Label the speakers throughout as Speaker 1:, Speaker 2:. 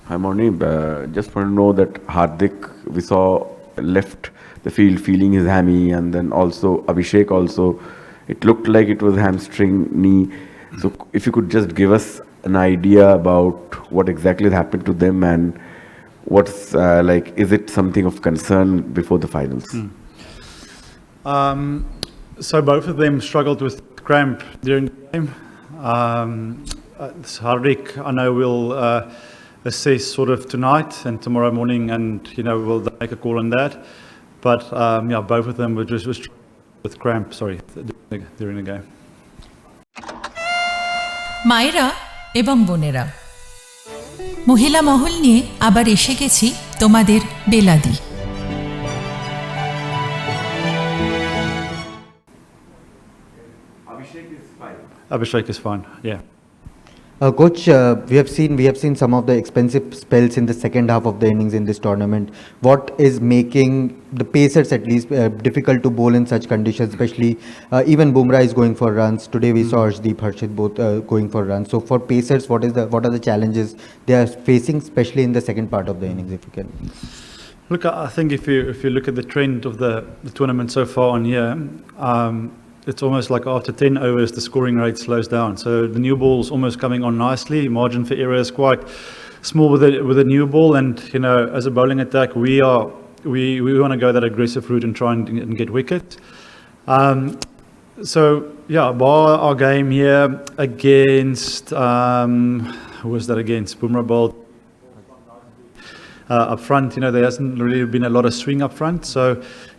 Speaker 1: Hi, Morne. Just want to know that Hardik, we saw left the field feeling his hammy, and then also Abhishek also, it looked like it was hamstring knee. So if you could just give us an idea about what exactly happened to them and what's like, is it something of concern before the finals?
Speaker 2: So both of them struggled with cramp during the game. Hardik, I know will assess sort of tonight and tomorrow morning, and we'll make a call on that. But yeah, both of them were just with cramp. Sorry, during the game.
Speaker 3: মায়েরা এবং বোনেরা, মহিলা মহল নিয়ে আবার এসে গেছি তোমাদের বেলাদি।
Speaker 2: Abhishek is fine. Yeah.
Speaker 4: Coach, we have seen some of the expensive spells in the second half of the innings in this tournament. What is making the pacers at least difficult to bowl in such conditions? Especially even Bumrah is going for runs. Today we saw Arshdeep, Harshit both going for runs. So for pacers, what are the challenges they are facing, especially in the second part of the innings? If you can.
Speaker 2: Look, I think if you look at the trend of the tournament so far on here. It's almost like after 10 overs, the scoring rate slows down. So the new ball's almost coming on nicely. Margin for error is quite small with a new ball. And, as a bowling attack, we want to go that aggressive route and try and get wickets. So, yeah, bar our game here against, who was that against? Bumrah bowled up front, there hasn't really been a lot of swing up front. So,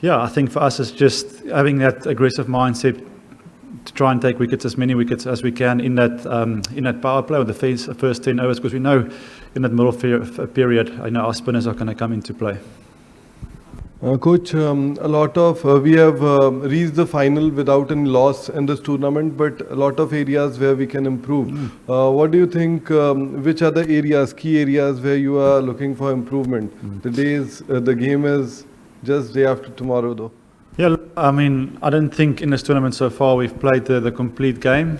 Speaker 2: yeah, I think for us it's just having that aggressive mindset to try and take wickets, as many wickets as we can in that power play with the first 10 overs, because we know in that middle period, our spinners are going to come into play.
Speaker 5: Coach, a lot of we have reached the final without any loss in this tournament, but a lot of areas where we can improve. What do you think? Which are the areas, key areas where you are looking for improvement? The game is just day after tomorrow, though.
Speaker 2: Yeah, I mean, I don't think in this tournament so far we've played the complete game.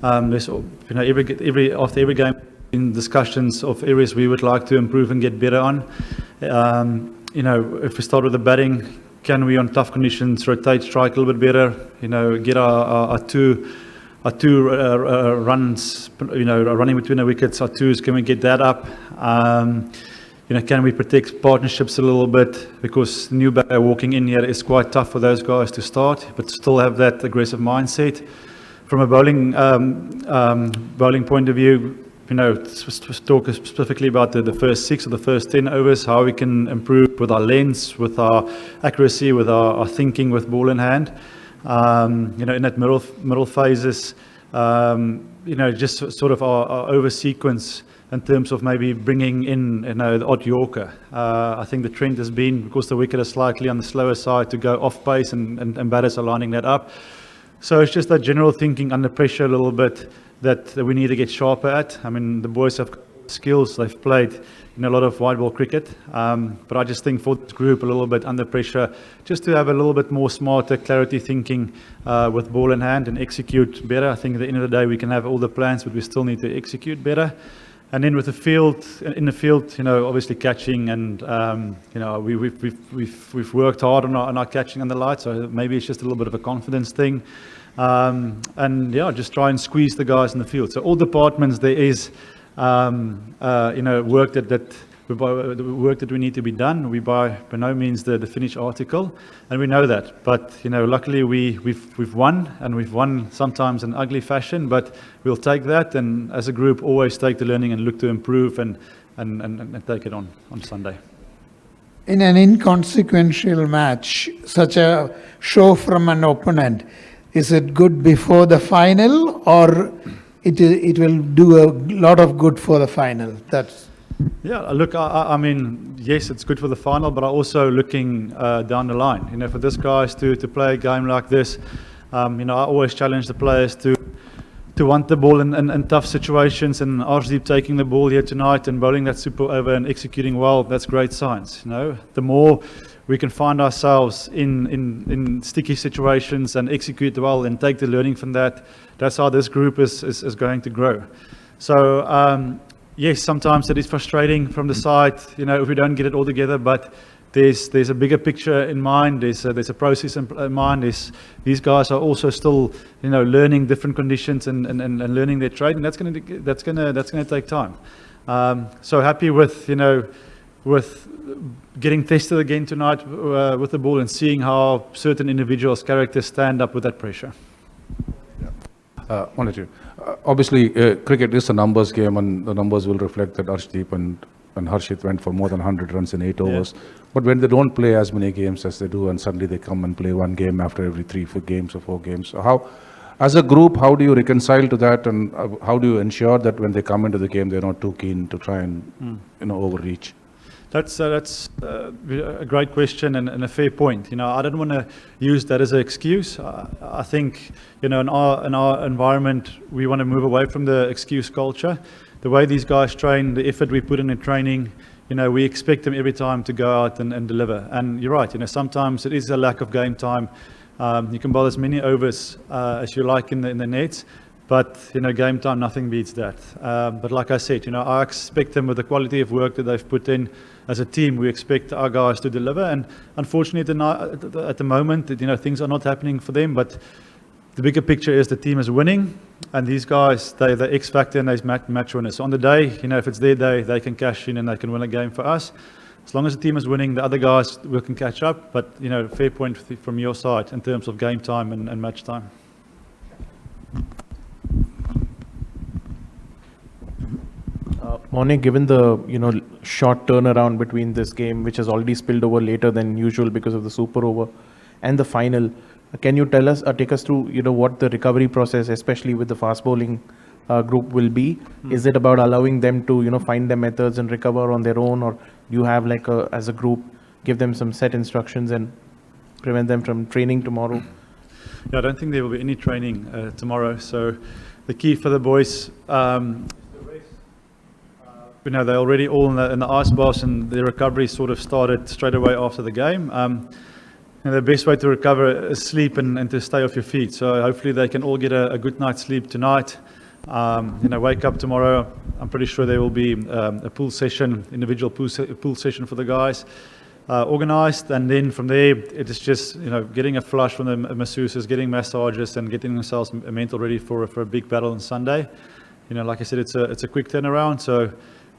Speaker 2: There's after every game in discussions of areas we would like to improve and get better on. If we start with the batting, can we on tough conditions rotate, strike a little bit better? Get our two runs, running between the wickets, our twos, can we get that up? Can we protect partnerships a little bit? Because new batter walking in here is quite tough for those guys to start, but still have that aggressive mindset. From a bowling point of view, talk specifically about the first 6 or the first 10 overs, how we can improve with our lengths, with our accuracy, with our thinking with ball in hand. In that middle phases, just sort of our over sequence in terms of maybe bringing in the odd Yorker. I think the trend has been, because the wicket is slightly on the slower side, to go off pace, and batters are lining that up. So it's just that general thinking under pressure a little bit that we need to get sharper at. I mean, the boys have skills, they've played a lot of white ball cricket, but I just think for this group a little bit under pressure, just to have a little bit more smarter clarity thinking with ball in hand and execute better. I think at the end of the day we can have all the plans, but we still need to execute better. And then with the field, obviously catching, and we've worked hard on our catching and the light, so maybe it's just a little bit of a confidence thing. And yeah, just try and squeeze the guys in the field. So all departments there is work that we need to be done. We by no means the finished article, and we know that. But luckily we've won, and we've won sometimes in ugly fashion. But we'll take that, and as a group, always take the learning and look to improve and take it on Sunday.
Speaker 6: In an inconsequential match, such a show from an opponent, is it good before the final, or it will do a lot of good for the final?
Speaker 2: Yeah, look, I mean, yes, it's good for the final, but I'm also looking down the line. For this guys to play a game like this, I always challenge the players to want the ball in tough situations, and Arshdeep taking the ball here tonight and bowling that super over and executing well, that's great signs. The more we can find ourselves in sticky situations and execute well and take the learning from that, that's how this group is going to grow. So yes, sometimes it is frustrating from the side, if we don't get it all together, but there's a bigger picture in mind. There's a process in mind. These guys are also still, learning different conditions and learning their trade, and that's gonna take time. So happy with getting tested again tonight with the ball and seeing how certain individuals' characters stand up with that pressure.
Speaker 7: Wanted to. Obviously, cricket is a numbers game, and the numbers will reflect that Arshdeep and Harshit went for more than 100 runs in 8 overs. But when they don't play as many games as they do, and suddenly they come and play one game after every 3-4 games or 4 games, so how, as a group, how do you reconcile to that, and how do you ensure that when they come into the game, they're not too keen to try and overreach?
Speaker 2: That's a great question and a fair point. I don't want to use that as an excuse. I think, in our environment, we want to move away from the excuse culture. The way these guys train, the effort we put in training, we expect them every time to go out and deliver. And you're right, sometimes it is a lack of game time. You can bowl as many overs as you like in the nets, but game time, nothing beats that. But like I said, I expect them with the quality of work that they've put in as a team. We expect our guys to deliver, and unfortunately at the moment, things are not happening for them. But the bigger picture is the team is winning, and these guys, they're the X factor and they're match winners. So on the day, if it's their day, they can cash in and they can win a game for us. As long as the team is winning, the other guys will can catch up. But fair point from your side in terms of game time and match time.
Speaker 8: Morne, given the short turnaround between this game, which has already spilled over later than usual because of the super over, and the final, can you tell us or take us through what the recovery process, especially with the fast bowling group, will be? Is it about allowing them to find their methods and recover on their own, or do you have as a group give them some set instructions and prevent them from training tomorrow?
Speaker 2: Yeah, I don't think there will be any training tomorrow. So the key for the boys. They're already all in the ice baths, and their recovery sort of started straight away after the game. The best way to recover is sleep and to stay off your feet. So hopefully they can all get a good night's sleep tonight. Wake up tomorrow. I'm pretty sure there will be a pool session, individual pool session for the guys, organized. And then from there, it is just getting a flush from the masseuses, getting massages, and getting themselves mental ready for a big battle on Sunday. Like I said, it's a quick turnaround. So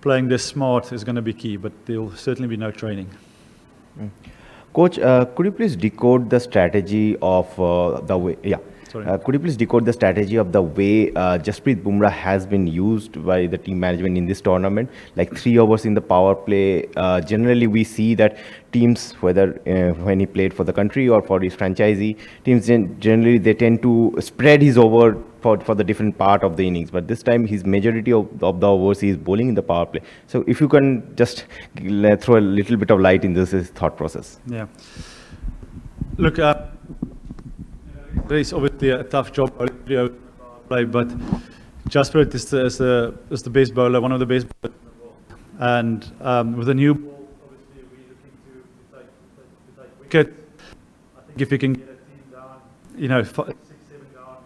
Speaker 2: playing this smart is going to be key, but there will certainly be no training.
Speaker 9: Coach, could you please decode the strategy of the way? Yeah. Could you please decode the strategy of the way Jasprit Bumrah has been used by the team management in this tournament? Like 3 overs in the power play. Generally, we see that teams, whether when he played for the country or for his franchisee, teams generally they tend to spread his over for the different part of the innings. But this time, his majority of the overs he is bowling in the power play. So if you can just throw a little bit of light in this thought process.
Speaker 2: Yeah. Look, it's obviously a tough job, but Jasprit is the best bowler, one of the best bowlers in the world. And with a new ball, obviously we're looking to take wicket. I think if you can get a team down, 6, 7 down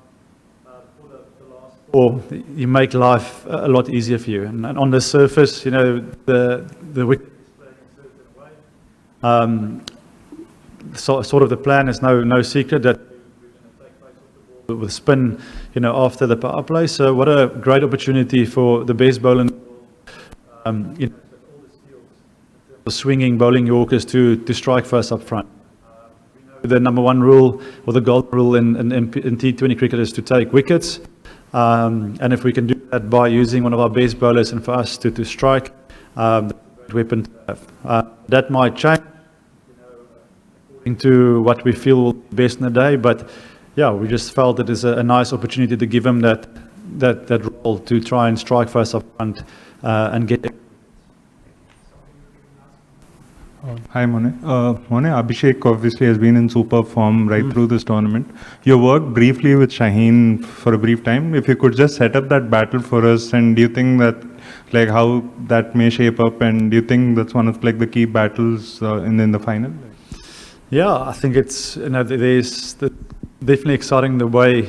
Speaker 2: for the last 4, you make life a lot easier for you. And on the surface, the wicket is playing a certain way. So, sort of the plan is no secret that with spin, after the power play. So what a great opportunity for the best bowler in the world, all the skills, the swinging bowling Yorkers to strike first up front. We know the number 1 rule, or the golden rule in T20 cricket, is to take wickets. And if we can do that by using one of our best bowlers and for us to strike, that's a great weapon to have. That might change according to what we feel will be best in the day, but yeah, we just felt it is a nice opportunity to give him that role to try and strike first up front and get it.
Speaker 10: Hi, Morne. Morne, Abhishek obviously has been in super form right through this tournament. You worked briefly with Shaheen for a brief time. If you could just set up that battle for us, and do you think that, how that may shape up, and do you think that's one of the key battles in the final?
Speaker 2: Yeah, I think it's there's definitely exciting the way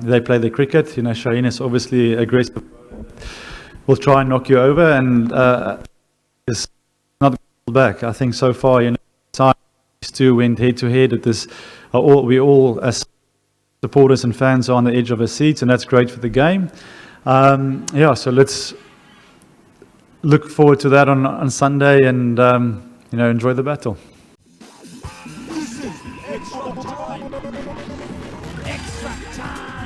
Speaker 2: they play their cricket. Shaheen is obviously aggressive. will try and knock you over, and it's not back. I think so far, time these two went head to head at this. We all as supporters and fans are on the edge of our seats, and that's great for the game. So let's look forward to that on Sunday, and enjoy the battle.
Speaker 11: Extra time.